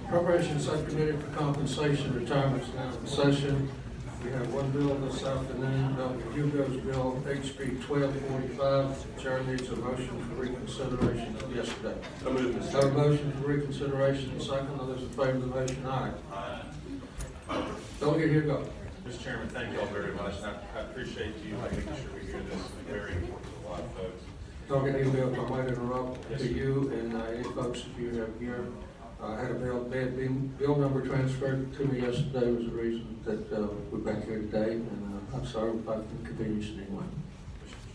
Appropriations Subcommittee for Compensation Retirement is now in session. We have one bill this afternoon, Dr. Hugo's bill, HB 1245. Chair needs a motion for reconsideration of yesterday. So moved, Mr. Have a Chairman. motion for reconsideration, second. All those in favor of the motion, aye. Aye. Delegate Hugo. Mr. Chairman, thank you all very much. And I appreciate you making sure we hear this. It's very important to a lot of folks. Delegate Hugo, if I might interrupt, Yes, to sir. you and any folks that you have here. I had a bill number transferred to me yesterday was the reason that we're back here today, and I'm sorry about the inconvenience in any way.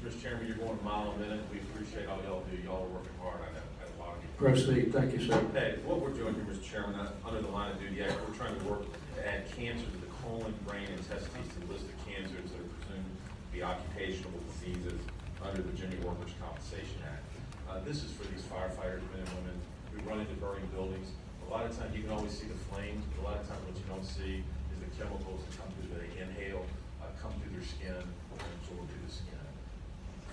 Mr. Chairman, you're going a mile a minute. We appreciate all y'all do. Y'all are working hard. I know a lot of you. Proceed, thank you, sir. Hey, what we're doing here, Mr. Chairman, under the line of duty act, we're trying to work to add cancer to the colon, brain, and testes to the list of cancers that are presumed to be occupational diseases under the Virginia Workers' Compensation Act. This is for these firefighters, men and women who run into burning buildings. A lot of times you can always see the flames, but a lot of times what you don't see is the chemicals that come through, that they inhale, come through their skin and absorb through the skin.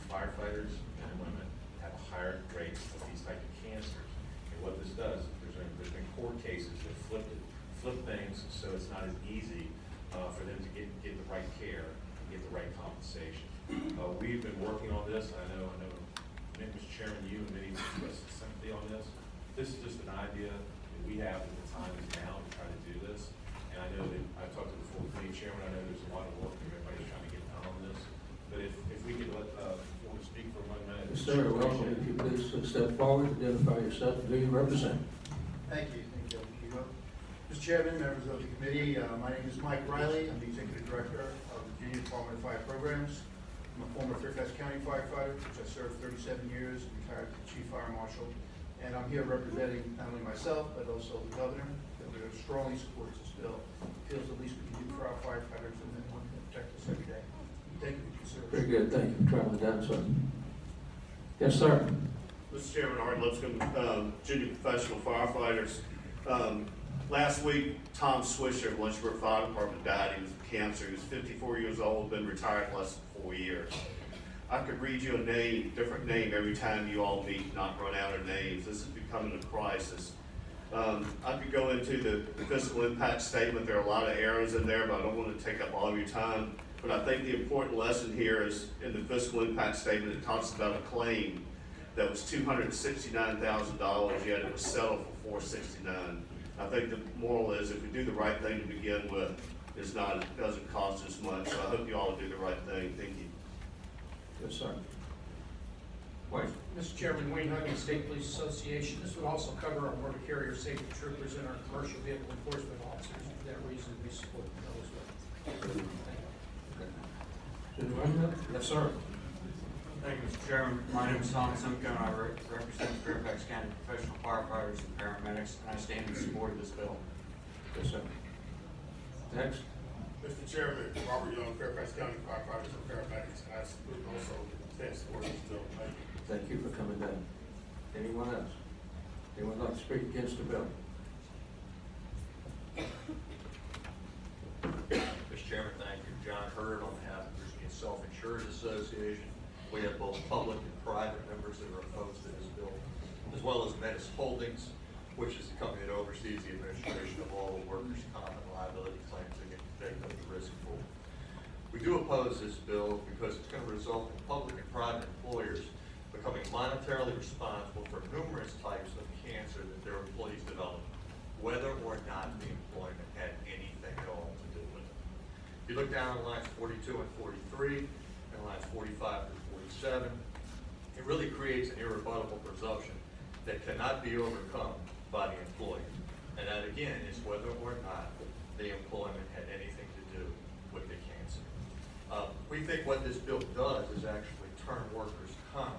Firefighters, men and women, have a higher rate of these type of cancers. And what this does, there's been court cases that flip things so it's not as easy for them to get the right care and get the right compensation. We've been working on this. I know, Mr. Chairman, you and many expressed sympathy on this. This is just an idea that we have at the time is now to try to do this. And I know that I've talked to the full committee chairman. I know there's a lot of work that everybody's trying to get done on this. But if we could let Ford speak for 1 minute. Yes, sir, welcome. If you please step forward, identify yourself, and who you represent. Thank you, Hugo. Mr. Chairman, members of the committee, my name is Mike Riley. I'm the Executive Director of the Virginia Department of Fire Programs. I'm a former Fairfax County firefighter, which I served 37 years, and retired as Chief Fire Marshal. And I'm here representing not only myself, but also the governor, that we strongly supports this bill. Feels the least we can do for our firefighters and then one to protect us every day. Thank you for consideration. Very good, thank you for traveling down, sir. Yes, sir. Mr. Chairman, Art Lipscomb, Junior Professional Firefighters. Last week, Tom Swisher of Lynchburg Fire Department died. He was of cancer. He was 54 years old, been retired less than 4 years. I could read you a different name every time you all meet, not run out of names. This is becoming a crisis. I could go into the fiscal impact statement. There are a lot of errors in there, but I don't want to take up all of your time. But I think the important lesson here is in the fiscal impact statement, it talks about a claim that was $269,000, yet it was settled for $469,000. I think the moral is if we do the right thing to begin with, it doesn't cost us much. So I hope you all do the right thing. Thank you. Yes, sir. Wait. Mr. Chairman, Wayne Huggins, State Police Association. This would also cover our motor carrier safety troopers and our commercial vehicle enforcement officers. For that reason, we support the bill as well. Yes, sir. Thank you, Mr. Chairman. My name is Tom Simcoe, and I represent Fairfax County professional firefighters and paramedics, and I stand in support of this bill. Yes, sir. Next. Mr. Chairman, Robert Young, Fairfax County Firefighters and Paramedics, and I also stand support this bill. Thank you. Thank you for coming down. Anyone else? Anyone like to speak against the bill? Mr. Chairman, thank you. John Hurd on behalf of the Virginia Self-Insurers Association. We have both public and private members that are opposed to this bill, as well as Metis Holdings, which is the company that oversees the administration of all workers' comp and liability claims against the risk pool. We do oppose this bill because it's going to result in public and private employers becoming monetarily responsible for numerous types of cancer that their employees develop, whether or not the employment had anything at all to do with it. If you look down on lines 42 and 43, and lines 45 through 47, it really creates an irrebuttable presumption that cannot be overcome by the employer. And that again is whether or not the employment had anything to do with the cancer. We think what this bill does is actually turn workers' comp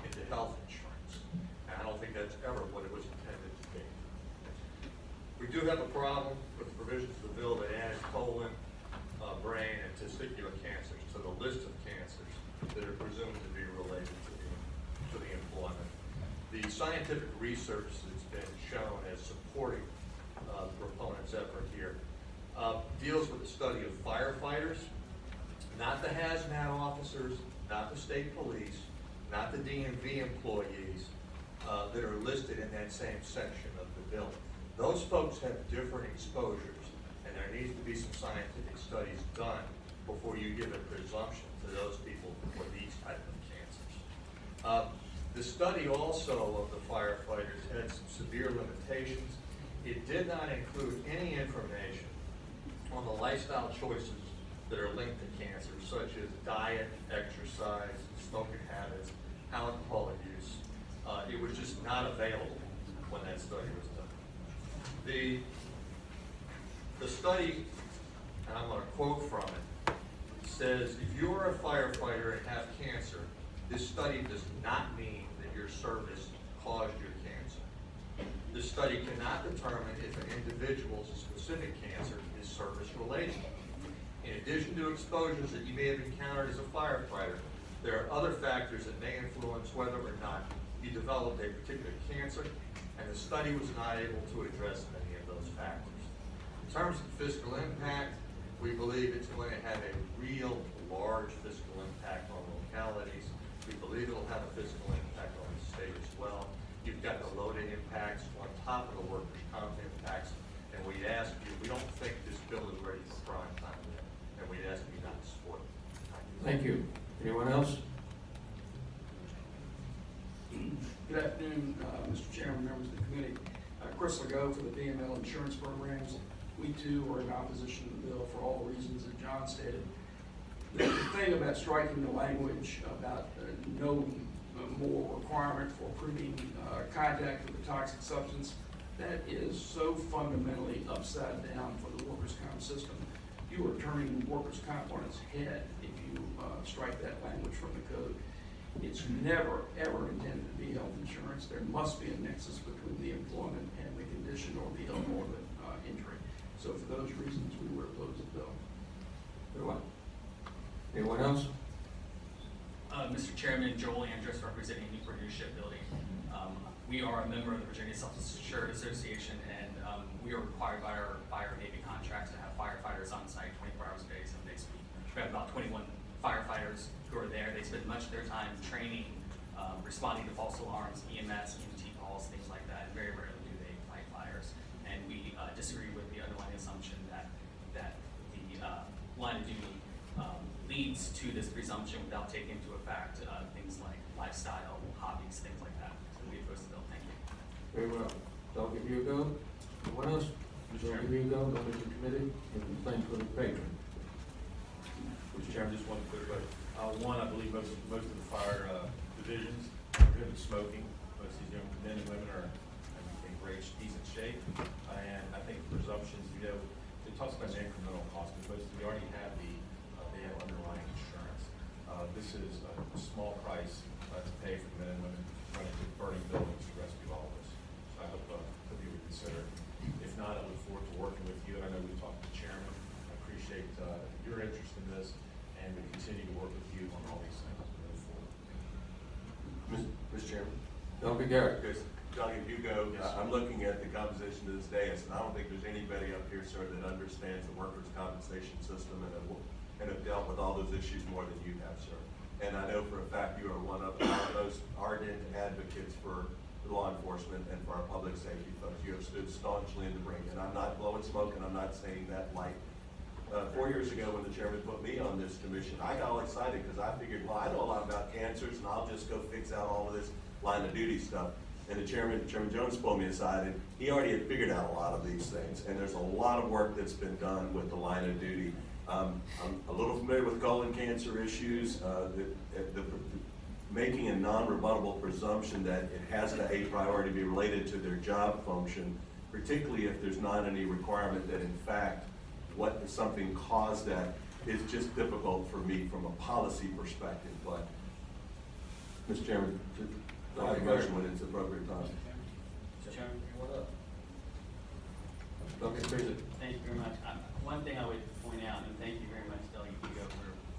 into health insurance. And I don't think that's ever what it was intended to be. We do have a problem with the provisions of the bill that add colon, brain, and testicular cancers to the list of cancers that are presumed to be related to the employment. The scientific research that's been shown as supporting the proponent's effort here deals with the study of firefighters, not the hazmat officers, not the state police, not the DMV employees that are listed in that same section of the bill. Those folks have different exposures, and there needs to be some scientific studies done before you give a presumption to those people for these type of cancers. The study also of the firefighters had some severe limitations. It did not include any information on the lifestyle choices that are linked to cancer, such as diet, exercise, smoking habits, alcohol use. It was just not available when that study was done. The study, and I'm going to quote from it, says, if you're a firefighter and have cancer, this study does not mean that your service caused your cancer. This study cannot determine if an individual's specific cancer is service-related. In addition to exposures that you may have encountered as a firefighter, there are other factors that may influence whether or not you developed a particular cancer, and the study was not able to address many of those factors. In terms of fiscal impact, we believe it's going to have a real large fiscal impact on localities. We believe it'll have a fiscal impact on the state as well. You've got the loading impacts on top of the workers' comp impacts, and we'd ask you, we don't think this bill is ready for prime time yet, and we'd ask you not to support it. Thank you. Anyone else? Good afternoon, Mr. Chairman, members of the committee. Chris Legault for the DML insurance programs. We too are in opposition to the bill for all the reasons that John stated. The thing about striking the language about no more requirement for proving contact with a toxic substance, that is so fundamentally upside down for the workers' comp system. You are turning workers' comp on its head if you strike that language from the code. It's never, ever intended to be health insurance. There must be a nexus between the employment and the condition or the injury. So for those reasons, we would oppose the bill. Very well. Anyone else? Mr. Chairman, Joel Andrus, representing Newport News Shipbuilding. We are a member of the Virginia Self-Insured Association, and we are required by our Navy contracts to have firefighters on site 24 hours a day, 7 days a week. We have about 21 firefighters who are there. They spend much of their time training, responding to false alarms, EMS, EMT calls, things like that. And very rarely do they fight fires. And we disagree with the underlying assumption that the line of duty leads to this presumption without taking into effect things like lifestyle, hobbies, things like that. So we oppose the bill. Thank you. Very well. So I'll give you a go. Anyone else? I'll give you a go. Go to the committee. And thanks for the patron. Mr. Chairman, just one quick vote. One, I believe most of the fire divisions prohibit smoking. Most of these young men and women are in great, decent shape. And I think presumptions, it talks about the incremental cost, because we already have they have underlying insurance. This is a small price to pay for the men and women running to burning buildings to rescue all of us. So I hope you would consider it. If not, I look forward to working with you, and I know we've talked to the chairman Dr. Garrett. Because Dr. Hugo, I'm looking at the composition of this dais, and I don't think there's anybody up here, sir, that understands the workers' compensation system and have dealt with all those issues more than you have, sir. And I know for a fact you are one of the most ardent advocates for law enforcement and for our public safety folks. You have stood staunchly in the ring, and I'm not blowing smoke, and I'm not saying that light. 4 years ago, when the chairman put me on this commission, I got all excited because I figured, well, I know a lot about cancers, and I'll just go fix out all of this line of duty stuff. And Chairman Jones pulled me aside, and he already had figured out a lot of these things. And there's a lot of work that's been done with the line of duty. I'm a little familiar with colon cancer issues, making a non-rebuttable presumption that it has to a priority be related to their job function, particularly if there's not any requirement that in fact what something caused that, is just difficult for me from a policy perspective. But, Mr. Chairman, I'll make a motion when it's appropriate time. Mr. Chairman, What up? Dr. Friesen. thank you very much. One thing I would point out, and thank you very much, Delegate Hugo,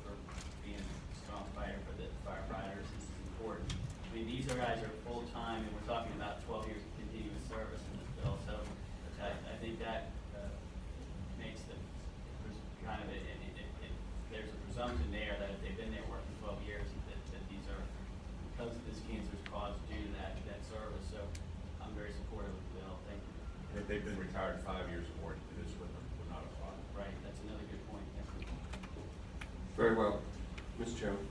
for being a strong fighter for the firefighters. This is important. I mean, these guys are full-time, and we're talking about 12 years of continuous service in this bill, so I think that makes the, kind of, there's a presumption there that if they've been there working 12 years, that these are, because this cancer is caused due to that service, so I'm very supportive of the bill. Thank you. If they've been retired 5 years or more, this would not apply. Right, that's another good point. Thank you. Very well. Mr. Chairman,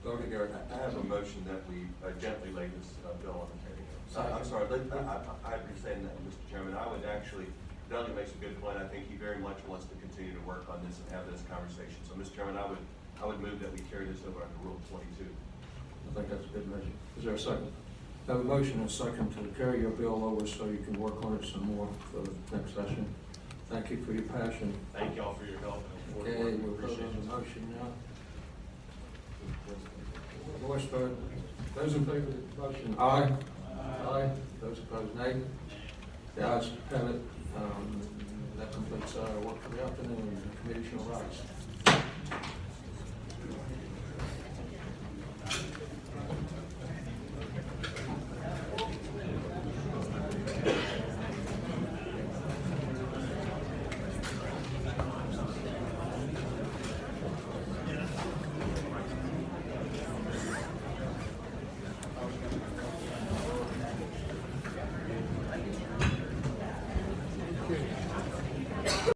Dr. Garrett. I have a motion that we gently lay this bill on the table. I'm sorry, I understand that, Mr. Chairman. I would actually, Delegate makes a good point. I think he very much wants to continue to work on this and have this conversation. So, Mr. Chairman, I would move that we carry this over under Rule 22. I think that's a good measure. Is there a second? Have a motion and a second to carry your bill over so you can work on it some more for the next session. Thank you for your passion. Thank y'all for your help. And Okay, we'll vote appreciate on it. the motion now. Voice vote. Those in favor of the motion, aye. Aye. Those opposed, nay. The ayes have it. That completes our work for the afternoon. The committee shall rise.